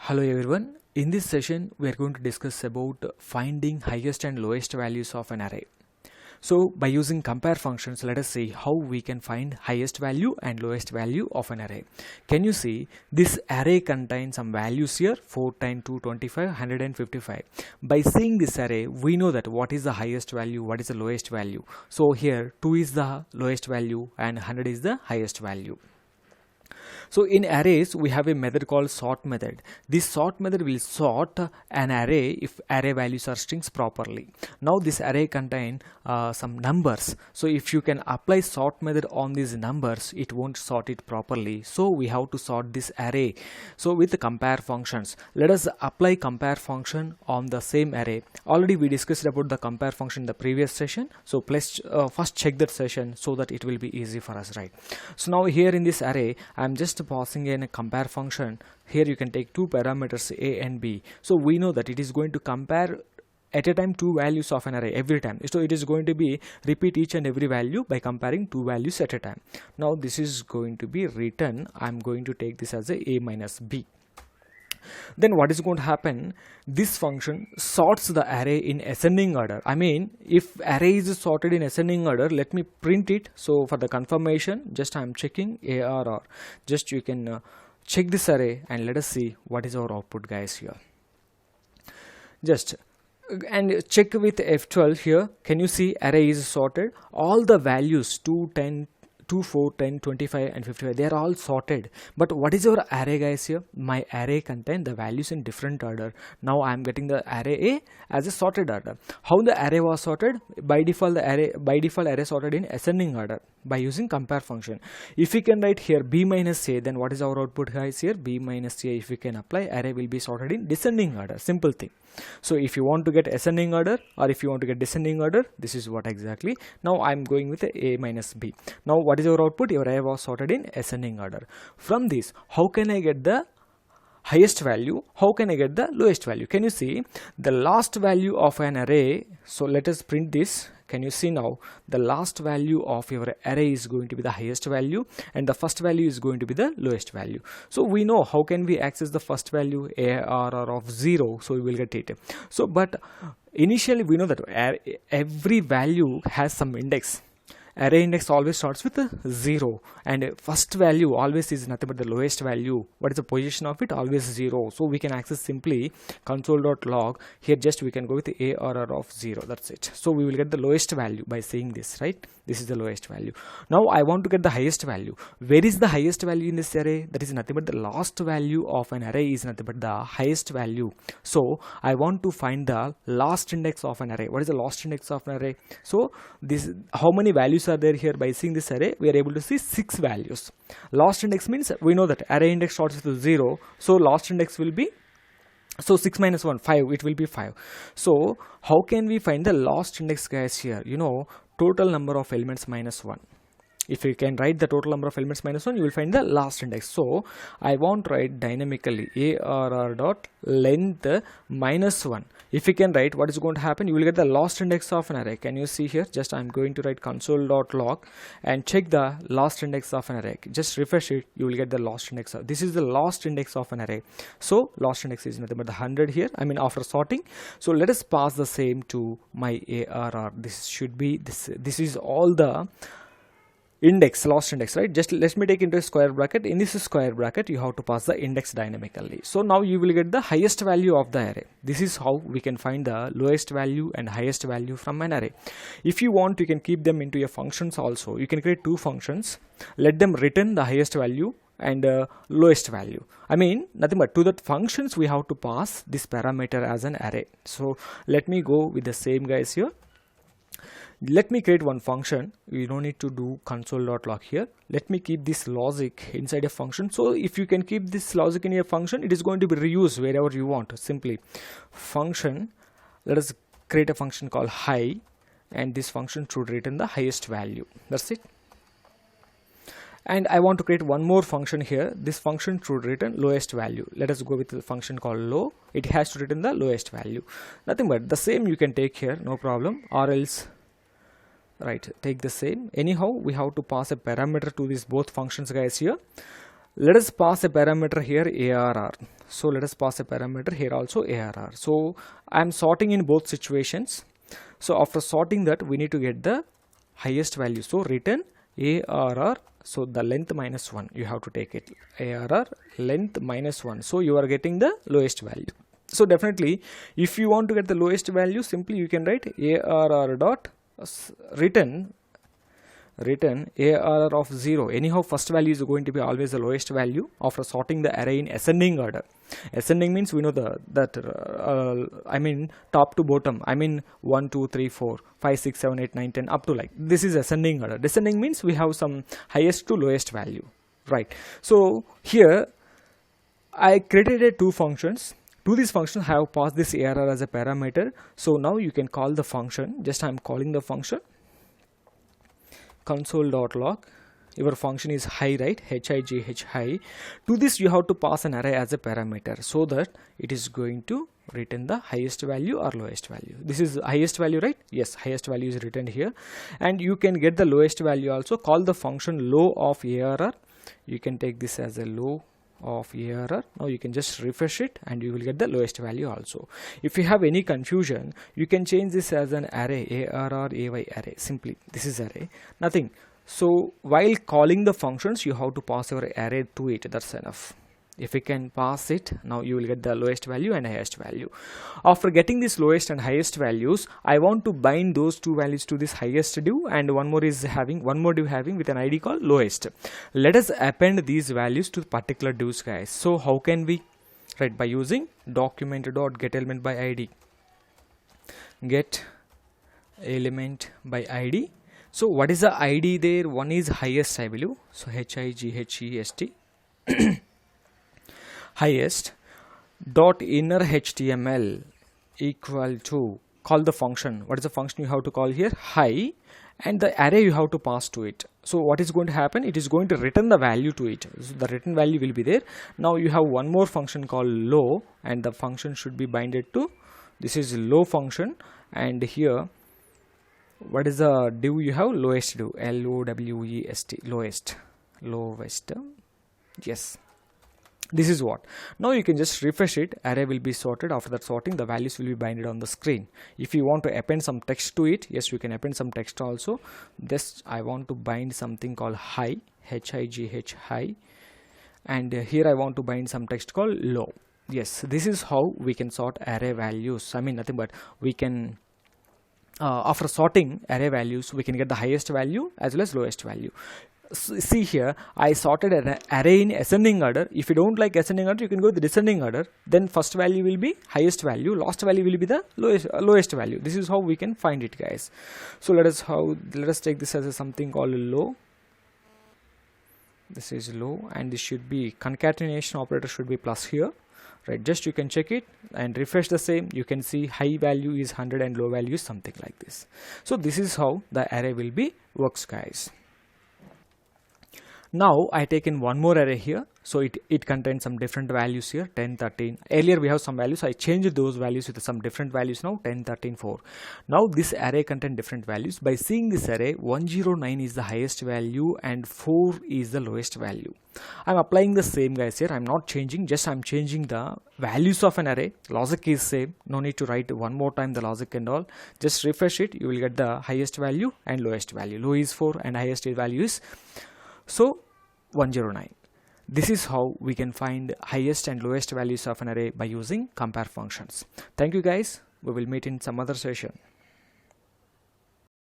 Hello everyone. In this session, we are going to discuss about finding highest and lowest values of an array. So by using compare functions, let us see how we can find highest value and lowest value of an array. Can you see this array contains some values here 4, 10, 2, 25, 155. By seeing this array, we know that what is the highest value, what is the lowest value. So here 2 is the lowest value and 100 is the highest value. So in arrays, we have a method called sort method. This sort method will sort an array if array values are strings properly. Now this array contain some numbers. So if you can apply sort method on these numbers, it won't sort it properly. So we have to sort this array. So with the compare functions, let us apply compare function on the same array. Already we discussed about the compare function in the previous session. So please first check that session so that it will be easy for us, right? So now here in this array, I am just passing in a compare function. Here you can take two parameters a and b. So we know that it is going to compare at a time two values of an array every time. So it is going to be repeat each and every value by comparing two values at a time. Now this is going to be written. I am going to take this as a minus b. Then what is going to happen? This function sorts the array in ascending order. I mean, if array is sorted in ascending order, let me print it. So for the confirmation, just I am checking ARR. Just you can check this array and let us see what is our output, guys, here. Just and check with F12 here. Can you see array is sorted? All the values 2, 10, 2, 4, 10, 25 and 55, they are all sorted. But what is your array, guys, here? My array contain the values in different order. Now I am getting the array A as a sorted order. How the array was sorted? By default the array sorted in ascending order by using compare function. If we can write here b minus a, then what is our output, guys, here? B minus a. If we can apply, array will be sorted in descending order. Simple thing. So if you want to get ascending order or if you want to get descending order, this is what exactly. Now I am going with a minus b. Now what is your output? Your array was sorted in ascending order. From this, how can I get the highest value? How can I get the lowest value? Can you see the last value of an array? So let us print this. Can you see now the last value of your array is going to be the highest value and the first value is going to be the lowest value. So we know how can we access the first value, ARR of 0, so we will get it. So but initially we know that every value has some index. Array index always starts with a 0 and first value always is nothing but the lowest value. What is the position of it? Always 0. So we can access simply console.log. Here just we can go with the ARR of 0. That's it. So we will get the lowest value by saying this, right? This is the lowest value. Now I want to get the highest value. Where is the highest value in this array? That is nothing but the last value of an array is nothing but the highest value. So I want to find the last index of an array. What is the last index of an array? So this, how many values are there here? By seeing this array, we are able to see 6 values. Last index means we know that array index starts with 0. So last index will be, so 6 minus 1, 5, it will be 5. So how can we find the last index, guys, here? You know, total number of elements minus 1. If you can write the total number of elements minus 1, you will find the last index. So I want to write dynamically ARR dot length minus 1. If you can write, what is going to happen? You will get the last index of an array. Can you see here? Just I am going to write console.log and check the last index of an array. Just refresh it. You will get the last index. This is the last index of an array. So last index is nothing but the 100 here. I mean after sorting. So let us pass the same to my ARR. This should be this. This is all the index, last index, right? Just let me take into a square bracket. In this square bracket, you have to pass the index dynamically. So now you will get the highest value of the array. This is how we can find the lowest value and highest value from an array. If you want, you can keep them into your functions also. You can create two functions. Let them return the highest value and lowest value. I mean nothing but to that functions we have to pass this parameter as an array. So let me go with the same, guys, here. Let me create one function. We don't need to do console.log here. Let me keep this logic inside a function. So if you can keep this logic in your function, it is going to be reused wherever you want. Simply function, let us create a function called high, and this function should return the highest value. That's it. And I want to create one more function here. This function should return lowest value. Let us go with the function called low. It has to return the lowest value. Nothing but the same you can take here, no problem, or else right, take the same. Anyhow, we have to pass a parameter to these both functions, guys, here. Let us pass a parameter here, ARR. So let us pass a parameter here also ARR. So I am sorting in both situations. So after sorting that, we need to get the highest value. So return ARR. So the length minus 1, you have to take it. ARR length minus 1. So you are getting the lowest value. So definitely, if you want to get the lowest value, simply you can write ARR dot return ARR of 0. Anyhow, first value is going to be always the lowest value after sorting the array in ascending order. Ascending means we know I mean top to bottom. I mean 1, 2, 3, 4, 5, 6, 7, 8, 9, 10 up to like this is ascending order. Descending means we have some highest to lowest value, right? So here I created two functions. To these functions I have passed this ARR as a parameter. So now you can call the function. Just I am calling the function console.log. Your function is high, right? HIGH high. To this you have to pass an array as a parameter so that it is going to return the highest value or lowest value. This is highest value, right? Yes, highest value is written here, and you can get the lowest value also. Call the function low of ARR. You can take this as a low of ARR. Now you can just refresh it and you will get the lowest value also. If you have any confusion, you can change this as an array, ARR AY array. Simply this is array, nothing. So while calling the functions, you have to pass your array to it. That's enough. If you can pass it, now you will get the lowest value and highest value. After getting this lowest and highest values, I want to bind those two values to this highest div, and one more div having with an ID called lowest. Let us append these values to particular divs, guys. So how can we? Right, by using document.getElement by ID. Get element by ID. So what is the ID there? One is highest, I believe. So HIGHEST highest dot inner HTML equal to, call the function. What is the function you have to call here? High, and the array you have to pass to it. So what is going to happen? It is going to return the value to it. So the written value will be there. Now you have one more function called low, and the function should be binded to, this is low function, and here what is the div you have? Lowest div, LOWEST, lowest. Yes, this is what. Now you can just refresh it. Array will be sorted. After that sorting, the values will be binded on the screen. If you want to append some text to it, yes, you can append some text also. This I want to bind something called high, HIGH high, and here I want to bind some text called low. Yes, this is how we can sort array values. I mean nothing but we can after sorting array values, we can get the highest value as well as lowest value. See here, I sorted an array in ascending order. If you don't like ascending order, you can go with the descending order. Then first value will be highest value, last value will be the lowest value. This is how we can find it, guys. So let us take this as a something called low. This is low, and this should be concatenation operator should be plus here, right? Just you can check it and refresh the same. You can see high value is 100 and low value is something like this. So this is how the array will be works, guys. Now I take in one more array here. So it contains some different values here, 10, 13. Earlier we have some values. I changed those values with some different values now, 10, 13, 4. Now this array contains different values. By seeing this array, 109 is the highest value and 4 is the lowest value. I'm applying the same, guys, here. I'm not changing, just I'm changing the values of an array. Logic is same. No need to write one more time the logic and all. Just refresh it. You will get the highest value and lowest value. Low is 4 and highest value is 109. This is how we can find highest and lowest values of an array by using compare functions. Thank you, guys. We will meet in some other session.